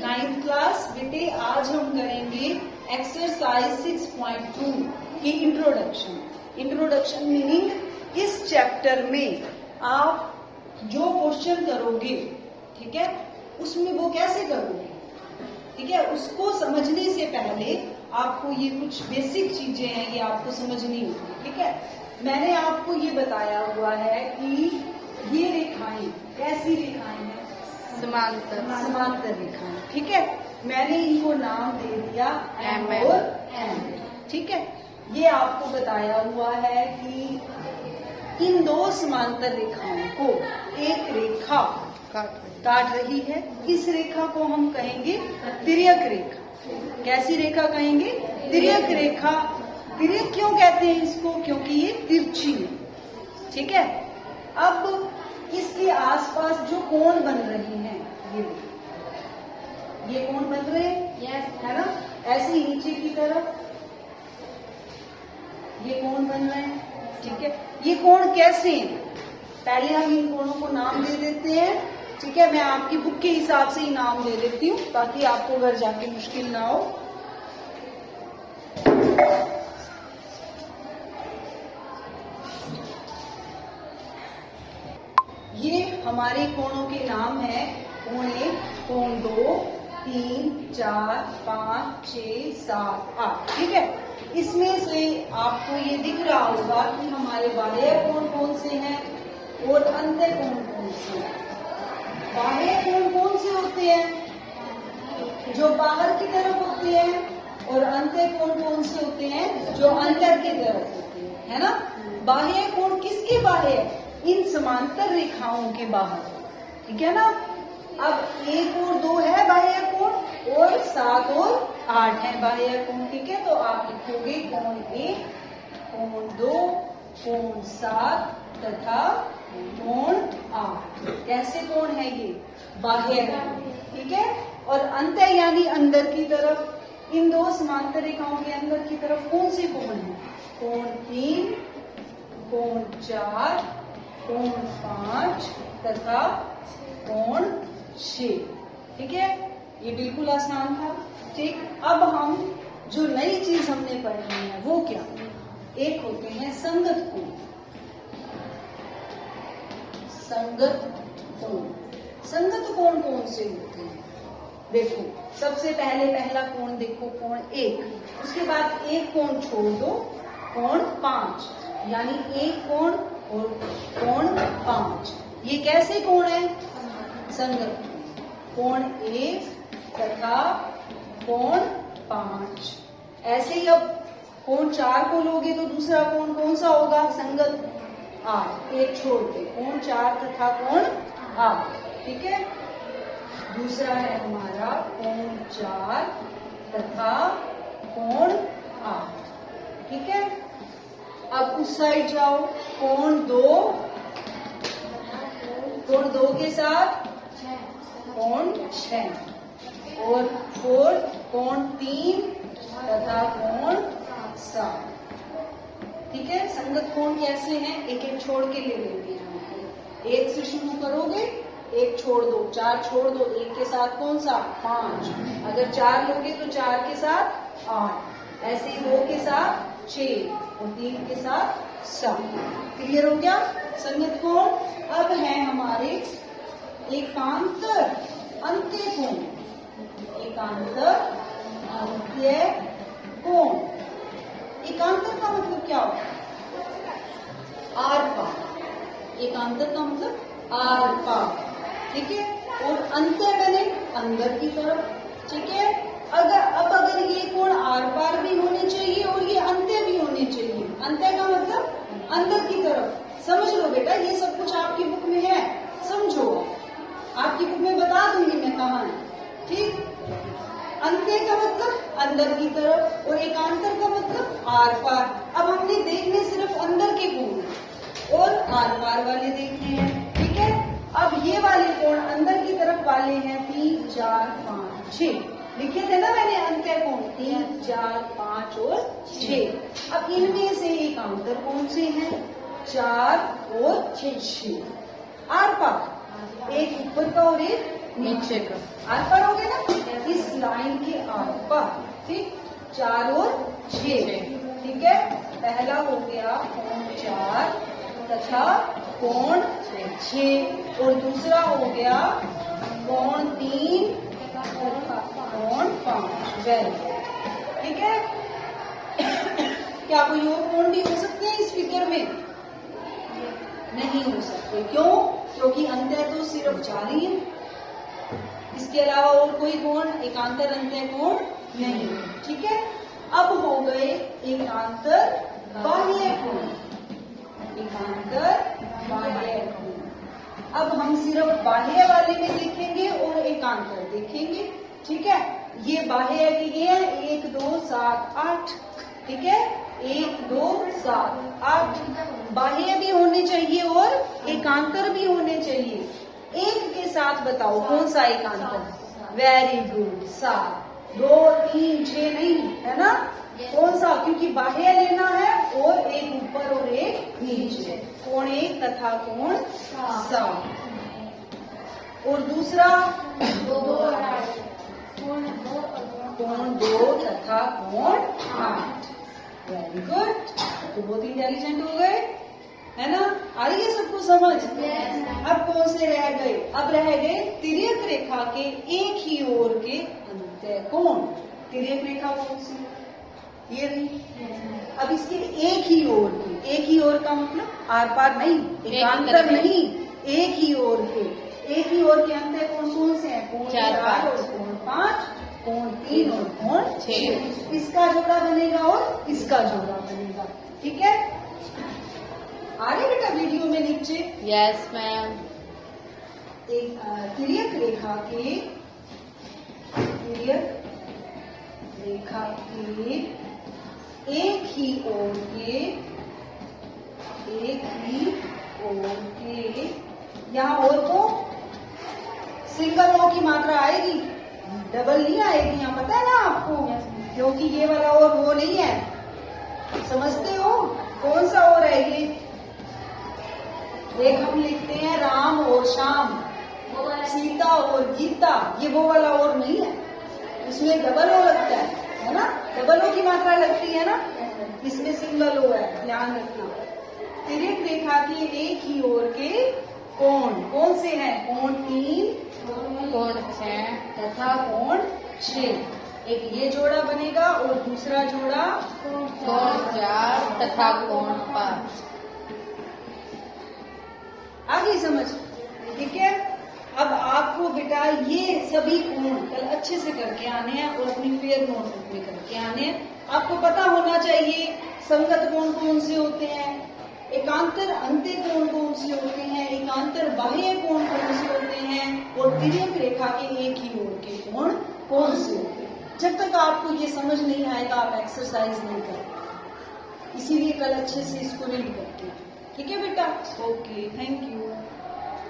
Ninth class बेटे, आज हम करेंगे एक्सरसाइज 6.2 की इंट्रोडक्शन। इंट्रोडक्शन मीनिंग इस चैप्टर में आप जो क्वेश्चन करोगे, ठीक है, उसमें वो कैसे करोगे, ठीक है, उसको समझने से पहले आपको ये कुछ बेसिक चीजें हैं, ये आपको समझनी होगी, ठीक है। मैंने आपको ये बताया हुआ है कि ये रेखाएं कैसी रेखाएं हैं, समांतर रेखाएं, ठीक है। मैंने इनको नाम दे दिया एम और एन, ठीक है। ये आपको बताया हुआ है कि इन दो समांतर रेखाओं को एक रेखा काट रही है। इस रेखा को हम कहेंगे तिर्यक रेखा। कैसी रेखा कहेंगे? तिर्यक रेखा। तिर्यक क्यों कहते हैं इसको? क्योंकि ये तिरछी है, ठीक है। अब इसके आसपास जो कोण बन रहे हैं, ये कोण बन रहे हैं, है ना। ऐसे ही नीचे की तरफ ये कोण बन रहे हैं, ठीक है। ये कोण कैसे हैं? पहले हम इन कोणों को नाम दे देते हैं, ठीक है। मैं आपकी बुक के हिसाब से ही नाम दे देती हूँ ताकि आपको घर जाके मुश्किल ना हो। ये हमारे कोणों के नाम है कोण 1, कोण 2, 3, 4, 5, 6, 7, 8, ठीक है। इसमें से आपको ये दिख रहा होगा कि हमारे बाह्य कोण कौन से हैं और अंतर कोण कौन से हैं। बाह्य कोण कौन से होते हैं? जो बाहर की तरफ होते हैं, और अंतर कोण कौन से होते हैं? जो अंदर की तरफ होते हैं, है ना। बाह्य कोण किसके बाह्य? इन समांतर रेखाओं के बाहर, ठीक है ना। अब 1 और 2 है बाह्य कोण, और 7 और 8 है बाह्य कोण, ठीक है। तो आप लिखोगे कोण 1, कोण 2, कोण 7 तथा कोण 8। कैसे कोण है ये? बाह्य कोण, ठीक है। और अंतर यानी अंदर की तरफ। इन दो समांतर रेखाओं के अंदर की तरफ कौन से कोण है? कोण 3, कोण 4, कोण 5 तथा कोण 6, ठीक है। ये बिल्कुल आसान था, ठीक। अब हम जो नई चीज हमने पढ़नी है वो क्या? एक होते हैं संगत कोण। संगत कोण, संगत कोण कौन से होते हैं? देखो, सबसे पहले पहला कोण देखो, कोण 1। उसके बाद एक कोण छोड़ दो, कोण 5, यानी एक कोण और कोण 5। ये कैसे कोण है? संगत कोण 1 तथा कोण 5। ऐसे ही अब कोण 4 को लोगे तो दूसरा कोण कौन सा होगा? संगत 8, एक छोड़ के कोण 4 तथा कोण 8, ठीक है। दूसरा है हमारा कोण 4 तथा कोण 8, ठीक है। अब उस साइड जाओ, कोण 2, कोण 2 के साथ कोण 6, और 4 कोण 3 तथा कोण 7, ठीक है। संगत कोण कैसे हैं? एक एक छोड़ के ले लेंगे हम। 1 से शुरू करोगे, 1 छोड़ दो, 4 छोड़ दो, 1 के साथ कौन सा? 5। अगर 4 लोगे तो 4 के साथ 8, ऐसे ही 2 के साथ 6 और 3 के साथ 7। क्लियर हो गया संगत कोण? अब है हमारे एकांतर अंत्य कोण। एकांतर अंत्य कोण, एकांतर का मतलब क्या होता है? आर पार। एकांतर का मतलब आर पार, ठीक है। और अंतर मैंने अंदर की तरफ, ठीक है। अगर ये कोण आर पार भी होने चाहिए और ये अंत्य भी होने चाहिए। अंत्य का मतलब अंदर की तरफ। समझ लो बेटा, ये सब कुछ आपकी बुक में है, समझो। आपकी बुक में बता दूंगी मैं कहाँ है, ठीक। अंत्य का मतलब अंदर की तरफ और एकांतर का मतलब आर पार। अब हमने देखने सिर्फ अंदर के कोण और आर पार वाले देखने हैं, ठीक है। अब ये वाले कोण अंदर की तरफ वाले हैं 3, 4, 5, 6। लिखे थे ना मैंने अंत्य कोण 3, 4, 5 और 6। अब इनमें से एकांतर कौन से हैं? 4 और 6। आर पार, एक ऊपर का और एक नीचे का। आर पार हो गया ना। लाइन के आर पार, ठीक, 4 और 6, ठीक है। पहला हो गया कोण 4 तथा कोण 6 और दूसरा हो गया कोण 3 तथा कोण 5। वेरी गुड, ठीक है। क्या कोई और कोण भी हो सकते हैं इस फिगर में? नहीं हो सकते, क्यों? क्योंकि अंतः तो सिर्फ 4 ही है, इसके अलावा और कोई कोण एकांतर अंतः कोण नहीं, ठीक है। अब हो गए एकांतर बाह्य कोण, एकांतर बाह्य कोण। अब हम सिर्फ बाह्य वाले में देखेंगे और एकांतर देखेंगे, ठीक है। ये बाह्य के ये है 1 2 7 8, ठीक है, 1 2 7 8। बाह्य भी होने चाहिए और एकांतर भी होने चाहिए। एक के साथ बताओ कौन सा एकांतर? Very good, 7। 2 3 6 नहीं, है ना? कौन सा? क्योंकि बाह्य लेना है और एक ऊपर और एक नीचे, कोण 1 तथा कोण 7। और दूसरा कोण 2 तथा कोण 8। वेरी गुड, तो बहुत इंटेलिजेंट हो गए, है ना? आ रही है सबको समझ? अब कौन से रह गए? अब रह गए तिर्यक रेखा के एक ही ओर के अंतः कोण। तिर्यक रेखा कौन सी? ये रही। अब इसके एक ही ओर के, एक ही ओर का मतलब आर पार नहीं, एकांतर नहीं, एक ही ओर के, एक ही ओर के अंतः कोण कौन से हैं? कोण 4 और कोण 5, कोण 3 और कोण 6। इसका जोड़ा बनेगा और इसका जोड़ा बनेगा, ठीक है। आ रहे बेटा वीडियो में नीचे? Yes ma'am. एक तिर्यक रेखा के, तिर्यक रेखा के एक ही ओर के, एक ही ओर के, यहाँ ओर को सिंगल ओ की मात्रा आएगी, डबल नहीं आएगी, यहाँ पता है ना आपको, क्योंकि ये वाला और वो नहीं है, समझते हो? कौन सा और है ये? एक हम लिखते हैं राम और श्याम, सीता और गीता, ये वो वाला और नहीं है, इसमें डबल ओ लगता है ना? डबल ओ की मात्रा लगती है ना, इसमें सिंगल ओ है, ध्यान रखना। तिर्यक रेखा के एक ही ओर के कोण कौन से हैं? कोण 3, कोण 6 तथा कोण 6। एक ये जोड़ा बनेगा और दूसरा जोड़ा कोण 4 तथा कोण 5। आ गई समझ? ठीक है। अब आपको बेटा ये सभी कोण कल अच्छे से करके आने हैं और अपनी फेयर नोटबुक में करके आने हैं। आपको पता होना चाहिए संगत कोण कौन से होते हैं, एकांतर अंत्य कोण कौन से होते हैं, एकांतर बाह्य कोण कौन से होते हैं, और तिर्यक रेखा के एक ही ओर के कोण कौन से होते हैं। जब तक आपको ये समझ नहीं आएगा आप एक्सरसाइज नहीं करेंगे, इसीलिए कल अच्छे से इसको रीड करके, ठीक है बेटा? Okay, thank you.